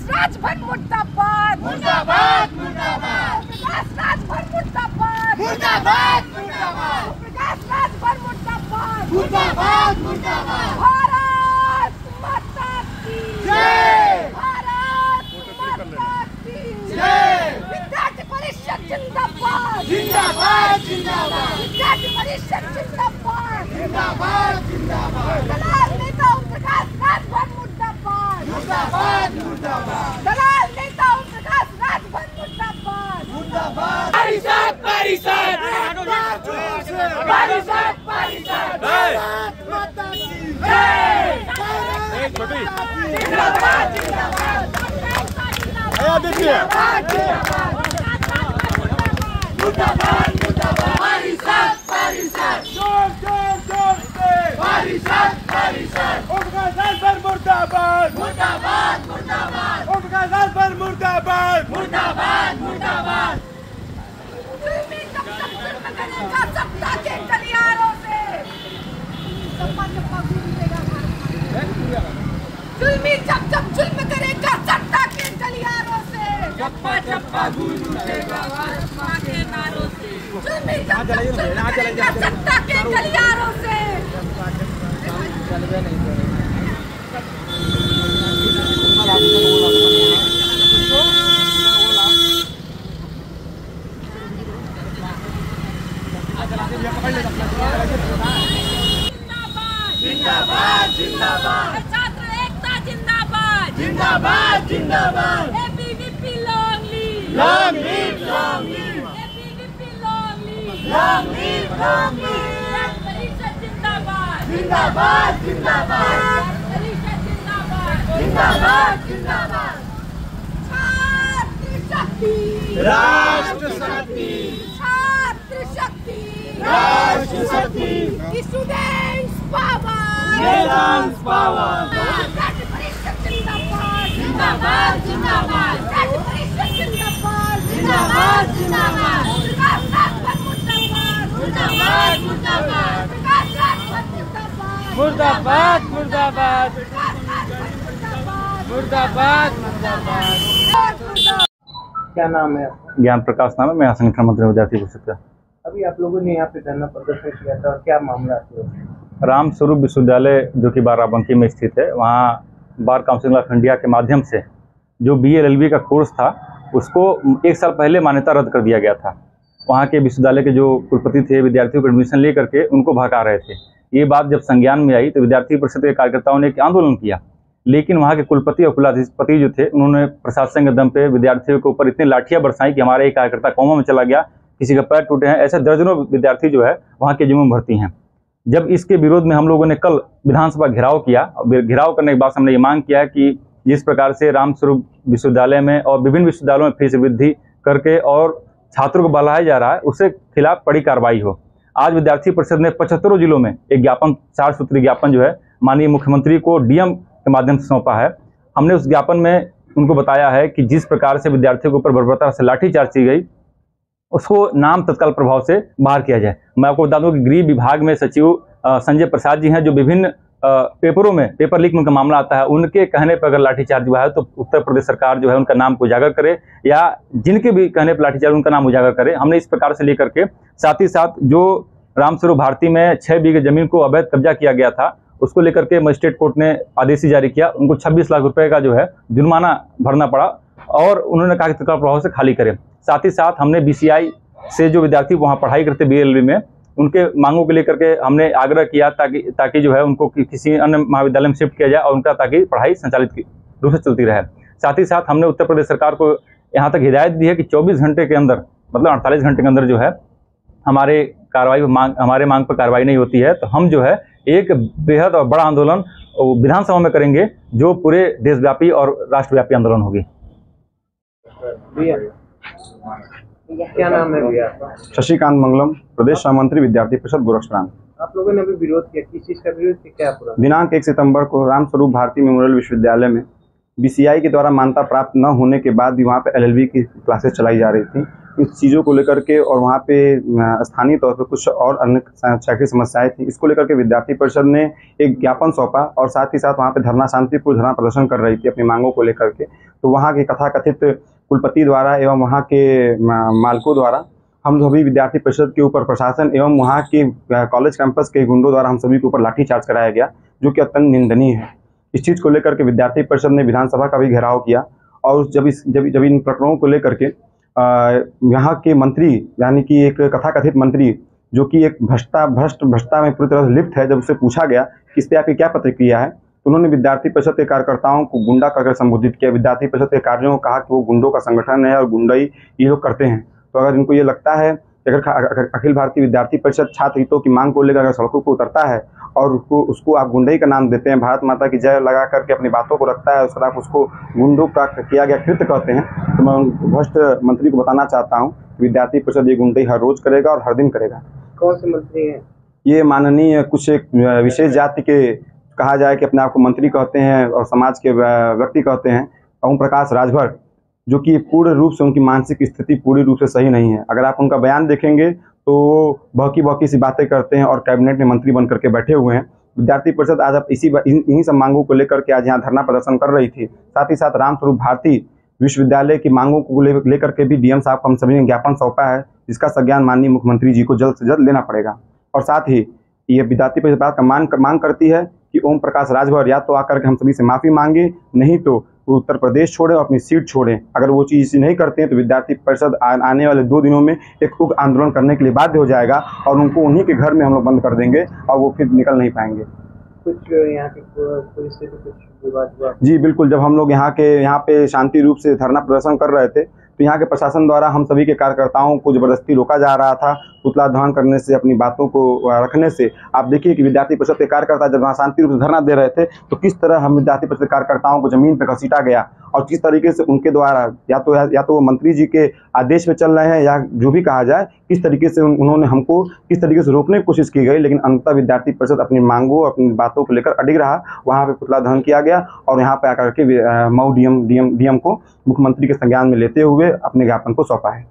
राजभर मुर्दाबाद मुर्दाबाद मुर्दाबाद। प्रकाश राजभर मुर्दाबाद मुर्दाबाद मुर्दाबाद। प्रकाश राजभर मुर्दाबाद मुर्दाबाद मुर्दाबाद। भारत माता की जय। भारत माता की जय। विद्यार्थी परिषद जिंदाबाद जिंदाबाद जिंदाबाद। विद्यार्थी परिषद जिंदाबाद जिंदाबाद जिंदाबाद। दलाल नेता प्रकाश राजभर मुर्दाबाद मुर्दाबाद मुर्दाबाद। दलाल नेता प्रकाश राजभर मुर्दाबाद मुर्दाबाद। परिषद परिषद परिषद परिषद। भारत माता की जय। जिंदाबाद जिंदाबाद। मुर्दाबाद मुर्दाबाद। परिषद परिषद जोर जोर जोर से। परिषद परिषद। प्रकाश राजभर मुर्दाबाद मुर्दाबाद मुर्दाबाद। प्रकाश राजभर मुर्दाबाद मुर्दाबाद मुर्दाबाद। जुल्मी जब तक जुल्म करेगा सत्ता के गलियारों से। चप्पा चप्पा गूंजेगा भारत। जुल्मी जब जब जुल्म करेगा सत्ता के गलियारों से। चप्पा चप्पा गूंजेगा भारत मां के नारों से। जुल्मी जब जब जुल्म करेगा सत्ता के गलियारों से। जिंदाबाद जिंदाबाद। छात्र एकता जिंदाबाद जिंदाबाद जिंदाबाद। ABVP long leave long leave long leave. ABVP long leave long leave long leave. परिषद जिंदाबाद जिंदाबाद जिंदाबाद। परिषद जिंदाबाद जिंदाबाद जिंदाबाद। छात्र शक्ति राष्ट्र शक्ति। छात्र शक्ति राष्ट्र शक्ति। Students power Students power. Vidyarthi Parishad जिंदाबाद जिंदाबाद जिंदाबाद। विद्यार्थी परिषद जिंदाबाद जिंदाबाद जिंदाबाद। प्रकाश राजभर मुर्दाबाद मुर्दाबाद मुर्दाबाद। प्रकाश राजभर मुर्दाबाद मुर्दाबाद मुर्दाबाद मुर्दाबाद मुर्दाबाद। क्या नाम है? ज्ञान प्रकाश नाम है। मैं संगठन मंत्री विद्यार्थी परिषद का। अभी आप लोगों ने यहाँ पे धरना प्रदर्शन किया था और क्या मामला है? राम स्वरूप विश्वविद्यालय जो कि बाराबंकी में स्थित है, वहाँ बार काउंसिल ऑफ इंडिया के माध्यम से जो BA LLB का कोर्स था उसको 1 साल पहले मान्यता रद्द कर दिया गया था। वहाँ के विश्वविद्यालय के जो कुलपति थे विद्यार्थियों को एडमिशन ले करके उनको भगा रहे थे। ये बात जब संज्ञान में आई तो विद्यार्थी परिषद के कार्यकर्ताओं ने एक आंदोलन किया, लेकिन वहाँ के कुलपति और कुलाधिपति जो थे उन्होंने प्रशासन के दम पे विद्यार्थियों के ऊपर इतनी लाठियाँ बरसाई कि हमारा एक कार्यकर्ता कोमा में चला गया, किसी का पैर टूटे हैं। ऐसे दर्जनों विद्यार्थी जो है वहाँ के जिम्मे भर्ती हैं। जब इसके विरोध में हम लोगों ने कल विधानसभा घेराव किया, घेराव करने के बाद हमने ये मांग किया कि जिस प्रकार से रामस्वरूप विश्वविद्यालय में और विभिन्न विश्वविद्यालयों में फीस वृद्धि करके और छात्रों को बहलाया जा रहा है उसके खिलाफ बड़ी कार्रवाई हो। आज विद्यार्थी परिषद ने 75 जिलों में एक ज्ञापन 4 सूत्री ज्ञापन जो है माननीय मुख्यमंत्री को DM के माध्यम से सौंपा है। हमने उस ज्ञापन में उनको बताया है कि जिस प्रकार से विद्यार्थियों के ऊपर बर्बरता से लाठीचार्ज की गई उसको नाम तत्काल प्रभाव से बाहर किया जाए। मैं आपको बता दूं कि गृह विभाग में सचिव संजय प्रसाद जी हैं, जो विभिन्न पेपरों में पेपर लीक में उनका मामला आता है, उनके कहने पर अगर लाठीचार्ज हुआ है तो उत्तर प्रदेश सरकार जो है उनका नाम को उजागर करे, या जिनके भी कहने पर लाठीचार्ज उनका नाम उजागर करे। हमने इस प्रकार से लेकर के साथ ही साथ जो रामस्वरूप भारती में 6 बीघे जमीन को अवैध कब्जा किया गया था उसको लेकर के मजिस्ट्रेट कोर्ट ने आदेश जारी किया। उनको 26 लाख रुपए का जो है जुर्माना भरना पड़ा और उन्होंने कहा कि तत्काल प्रभाव से खाली करें। साथ ही साथ हमने BCI से जो विद्यार्थी वहाँ पढ़ाई करते BA LLB में उनके मांगों को लेकर के हमने आग्रह किया ताकि जो है उनको किसी अन्य महाविद्यालय में शिफ्ट किया जाए और उनका ताकि पढ़ाई संचालित रूप से चलती रहे। साथ ही साथ हमने उत्तर प्रदेश सरकार को यहाँ तक हिदायत दी है कि 24 घंटे के अंदर मतलब 48 घंटे के अंदर जो है हमारे मांग पर कार्रवाई नहीं होती है तो हम जो है एक बेहद और बड़ा आंदोलन विधानसभा में करेंगे जो पूरे देशव्यापी और राष्ट्रव्यापी आंदोलन होगी। क्या नाम है भैया? शशिकांत मंगलम, प्रदेश सहमंत्री विद्यार्थी परिषद गोरखपुर। आप लोगों ने अभी विरोध किया, किस चीज का विरोध किया? क्या पूरा? दिनांक 1 सितंबर को रामस्वरूप भारती मेमोरियल विश्वविद्यालय में BCI के द्वारा मान्यता प्राप्त न होने के बाद भी वहाँ पे LLB की क्लासेस चलाई जा रही थी इस चीज़ों को लेकर के, और वहाँ पे स्थानीय तौर पर कुछ और अन्य शैक्षिक समस्याएं थी, इसको लेकर के विद्यार्थी परिषद ने एक ज्ञापन सौंपा और साथ ही साथ वहाँ पे शांतिपूर्ण धरना प्रदर्शन कर रही थी अपनी मांगों को लेकर के। तो वहाँ के कथाकथित कुलपति द्वारा एवं वहाँ के मालिकों द्वारा हम सभी विद्यार्थी परिषद के ऊपर प्रशासन एवं वहाँ के कॉलेज कैंपस के गुंडों द्वारा हम सभी के ऊपर लाठीचार्ज कराया गया, जो कि अत्यंत निंदनीय है। इस चीज़ को लेकर के विद्यार्थी परिषद ने विधानसभा का भी घेराव किया और जब इन प्रकरणों को लेकर के यहाँ के मंत्री, यानी कि एक कथाकथित मंत्री जो कि एक भ्रष्टा में पूरी तरह से लिप्त है, जब उससे पूछा गया कि इस पर आपकी क्या प्रतिक्रिया है, तो उन्होंने विद्यार्थी परिषद के कार्यकर्ताओं को गुंडा करके संबोधित किया। विद्यार्थी परिषद के कार्यों को कहा कि वो गुंडों का संगठन है और गुंडाई ये लोग करते हैं। तो अगर इनको ये लगता है कि अगर अखिल भारतीय विद्यार्थी परिषद छात्र हितों की मांग को लेकर अगर सड़कों पर उतरता है और उसको आप गुंडई का नाम देते हैं, भारत माता की जय लगा करके अपनी बातों को रखता है, उसके बाद उसको गुंडों का किया गया कृत्य कहते हैं, तो मैं भ्रष्ट मंत्री को बताना चाहता हूँ कि विद्यार्थी परिषद ये गुंडई हर रोज करेगा और हर दिन करेगा। कौन से मंत्री हैं? ये माननीय कुछ एक विशेष जाति के, कहा जाए कि अपने आप को मंत्री कहते हैं और समाज के व्यक्ति कहते हैं, ओम प्रकाश राजभर, जो कि पूर्ण रूप से उनकी मानसिक स्थिति पूरी रूप से सही नहीं है। अगर आप उनका बयान देखेंगे तो बहकी सी बातें करते हैं और कैबिनेट में मंत्री बन करके बैठे हुए हैं। विद्यार्थी परिषद आज इन्हीं सब मांगों को लेकर के आज यहाँ धरना प्रदर्शन कर रही थी। साथ ही साथ रामस्वरूप भारती विश्वविद्यालय की मांगों को लेकर के भी डीएम साहब को हम सभी ने ज्ञापन सौंपा है, जिसका संज्ञान माननीय मुख्यमंत्री जी को जल्द से जल्द लेना पड़ेगा। और साथ ही ये विद्यार्थी परिषद बात का मांग करती है कि ओम प्रकाश राजभर या तो आकर के हम सभी से माफ़ी मांगे, नहीं तो उत्तर प्रदेश छोड़ें और अपनी सीट छोड़ें। अगर वो चीज़ नहीं करते हैं तो विद्यार्थी परिषद आने वाले 2 दिनों में एक उग्र आंदोलन करने के लिए बाध्य हो जाएगा और उनको उन्हीं के घर में हम लोग बंद कर देंगे और वो फिर निकल नहीं पाएंगे। कुछ यहाँ की पुलिस से भी कुछ विवाद हुआ? जी बिल्कुल, जब हम लोग यहाँ पे शांति रूप से धरना प्रदर्शन कर रहे थे तो यहाँ के प्रशासन द्वारा हम सभी के कार्यकर्ताओं को जबरदस्ती रोका जा रहा था, पुतला दहन करने से, अपनी बातों को रखने से। आप देखिए कि विद्यार्थी परिषद के कार्यकर्ता जब वहाँ शांति रूप से धरना दे रहे थे तो किस तरह हम विद्यार्थी परिषद कार्यकर्ताओं को जमीन पर घसीटा गया और किस तरीके से उनके द्वारा या तो वो मंत्री जी के आदेश पे चल रहे हैं या जो भी कहा जाए, किस तरीके से उन्होंने हमको किस तरीके से रोकने की कोशिश की गई, लेकिन अंततः विद्यार्थी परिषद अपनी मांगों अपनी बातों को लेकर अडिग रहा। वहाँ पे पुतला दहन किया गया और यहाँ पे आकर के मऊ डीएम को मुख्यमंत्री के संज्ञान में लेते हुए अपने ज्ञापन को सौंपा है।